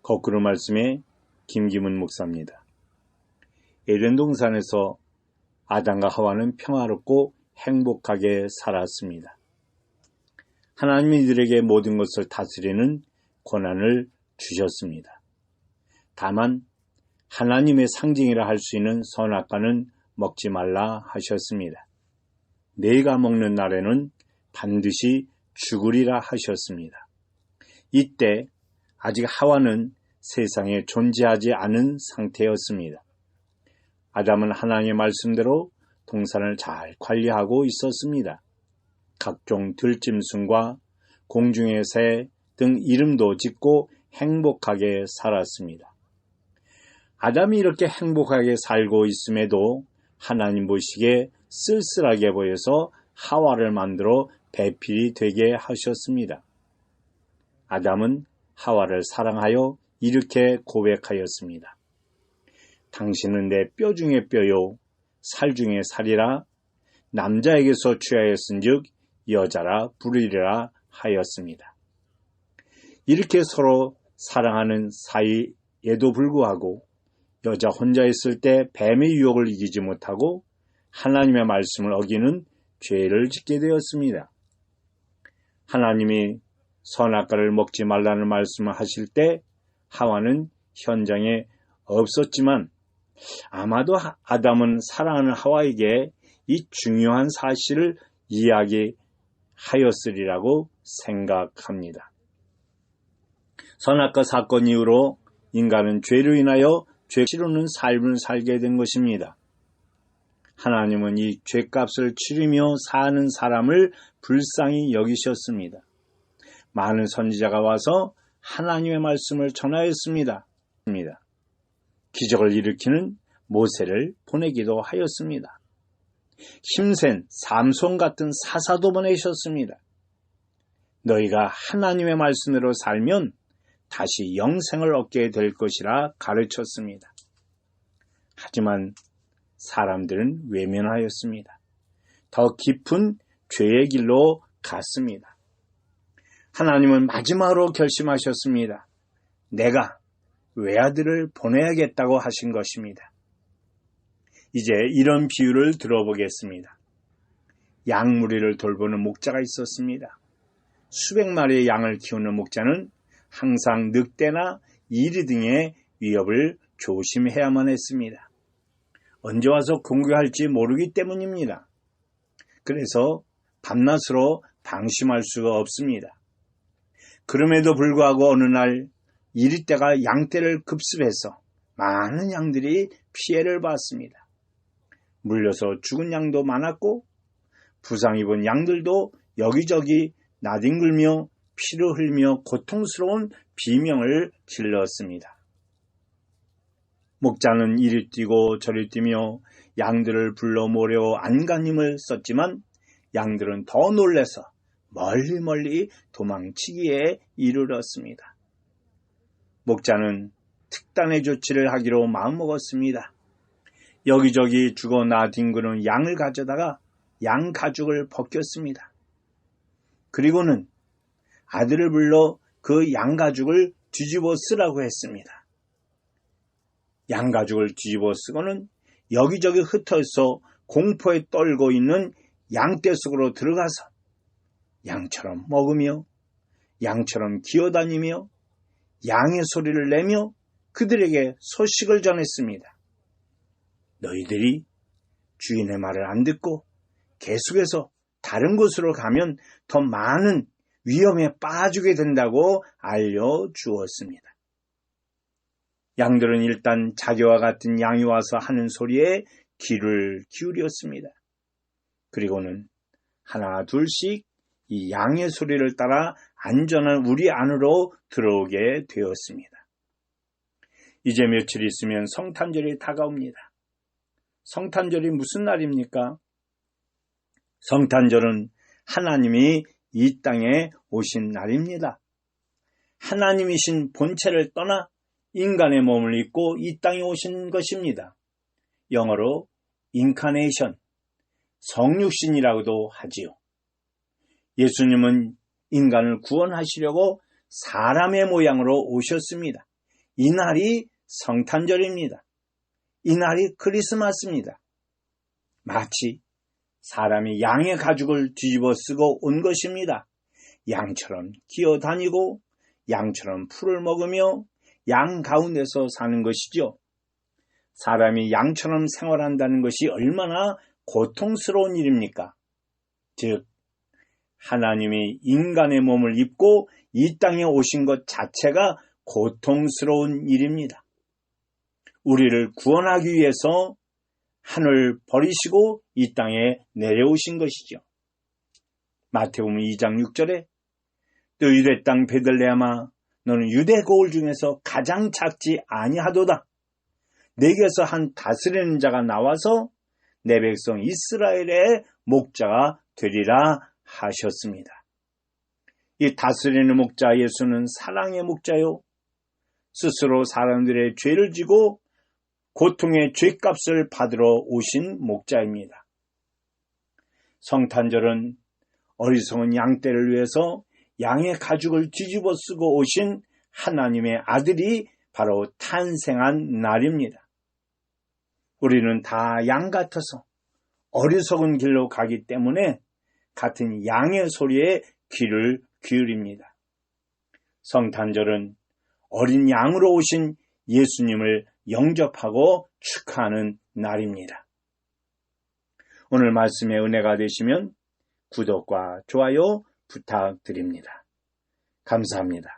거꾸로 말씀의 김기문 목사입니다. 에덴 동산에서 아담과 하와는 평화롭고 행복하게 살았습니다. 하나님이 이들에게 모든 것을 다스리는 권한을 주셨습니다. 다만 하나님의 상징이라 할 수 있는 선악과는 먹지 말라 하셨습니다. 내가 먹는 날에는 반드시 죽으리라 하셨습니다. 이때 아직 하와는 세상에 존재하지 않은 상태였습니다. 아담은 하나님의 말씀대로 동산을 잘 관리하고 있었습니다. 각종 들짐승과 공중의 새 등 이름도 짓고 행복하게 살았습니다. 아담이 이렇게 행복하게 살고 있음에도 하나님 보시기에 쓸쓸하게 보여서 하와를 만들어 배필이 되게 하셨습니다. 아담은 하와를 사랑하여 이렇게 고백하였습니다. 당신은 내 뼈 중에 뼈요 살 중에 살이라 남자에게서 취하였은즉 여자라 부르리라 하였습니다. 이렇게 서로 사랑하는 사이에도 불구하고 여자 혼자 있을 때 뱀의 유혹을 이기지 못하고 하나님의 말씀을 어기는 죄를 짓게 되었습니다. 하나님이 선악과를 먹지 말라는 말씀을 하실 때 하와는 현장에 없었지만 아마도 아담은 사랑하는 하와에게 이 중요한 사실을 이야기하였으리라고 생각합니다. 선악과 사건 이후로 인간은 죄로 인하여 죄 치르는 삶을 살게 된 것입니다. 하나님은 이 죄값을 치르며 사는 사람을 불쌍히 여기셨습니다. 많은 선지자가 와서 하나님의 말씀을 전하였습니다. 기적을 일으키는 모세를 보내기도 하였습니다. 힘센 삼손 같은 사사도 보내셨습니다. 너희가 하나님의 말씀대로 살면 다시 영생을 얻게 될 것이라 가르쳤습니다. 하지만 사람들은 외면하였습니다. 더 깊은 죄의 길로 갔습니다. 하나님은 마지막으로 결심하셨습니다. 내가 외아들을 보내야겠다고 하신 것입니다. 이제 이런 비유를 들어보겠습니다. 양무리를 돌보는 목자가 있었습니다. 수백 마리의 양을 키우는 목자는 항상 늑대나 이리 등의 위협을 조심해야만 했습니다. 언제 와서 공격할지 모르기 때문입니다. 그래서 밤낮으로 방심할 수가 없습니다. 그럼에도 불구하고 어느 날 이리떼가 양떼를 급습해서 많은 양들이 피해를 봤습니다. 물려서 죽은 양도 많았고 부상 입은 양들도 여기저기 나뒹굴며 피를 흘리며 고통스러운 비명을 질렀습니다. 목자는 이리 뛰고 저리 뛰며 양들을 불러 모으려 안간힘을 썼지만 양들은 더 놀라서 멀리 도망치기에 이르렀습니다. 목자는 특단의 조치를 하기로 마음먹었습니다. 여기저기 죽어 나뒹구는 양을 가져다가 양 가죽을 벗겼습니다. 그리고는 아들을 불러 그 양 가죽을 뒤집어 쓰라고 했습니다. 양 가죽을 뒤집어 쓰고는 여기저기 흩어서 공포에 떨고 있는 양떼 속으로 들어가서 양처럼 먹으며 양처럼 기어다니며 양의 소리를 내며 그들에게 소식을 전했습니다. 너희들이 주인의 말을 안 듣고 계속해서 다른 곳으로 가면 더 많은 위험에 빠지게 된다고 알려주었습니다. 양들은 일단 자기와 같은 양이 와서 하는 소리에 귀를 기울였습니다. 그리고는 하나 둘씩 이 양의 소리를 따라 안전한 우리 안으로 들어오게 되었습니다. 이제 며칠 있으면 성탄절이 다가옵니다. 성탄절이 무슨 날입니까? 성탄절은 하나님이 이 땅에 오신 날입니다. 하나님이신 본체를 떠나 인간의 몸을 입고 이 땅에 오신 것입니다. 영어로 인카네이션, 성육신이라고도 하지요. 예수님은 인간을 구원하시려고 사람의 모양으로 오셨습니다. 이날이 성탄절입니다. 이날이 크리스마스입니다. 마치 사람이 양의 가죽을 뒤집어 쓰고 온 것입니다. 양처럼 기어다니고 양처럼 풀을 먹으며 양 가운데서 사는 것이죠. 사람이 양처럼 생활한다는 것이 얼마나 고통스러운 일입니까? 즉, 하나님이 인간의 몸을 입고 이 땅에 오신 것 자체가 고통스러운 일입니다. 우리를 구원하기 위해서 하늘 버리시고 이 땅에 내려오신 것이죠. 마태복음 2장 6절에 또 유대 땅 베들레헴아 너는 유대 거울 중에서 가장 작지 아니하도다. 내게서 한 다스리는 자가 나와서 내 백성 이스라엘의 목자가 되리라 하셨습니다. 이 다스리는 목자 예수는 사랑의 목자요. 스스로 사람들의 죄를 지고 고통의 죄값을 받으러 오신 목자입니다. 성탄절은 어리석은 양떼를 위해서 양의 가죽을 뒤집어 쓰고 오신 하나님의 아들이 바로 탄생한 날입니다. 우리는 다 양 같아서 어리석은 길로 가기 때문에 같은 양의 소리에 귀를 기울입니다. 성탄절은 어린 양으로 오신 예수님을 영접하고 축하하는 날입니다. 오늘 말씀의 은혜가 되시면 구독과 좋아요 부탁드립니다. 감사합니다.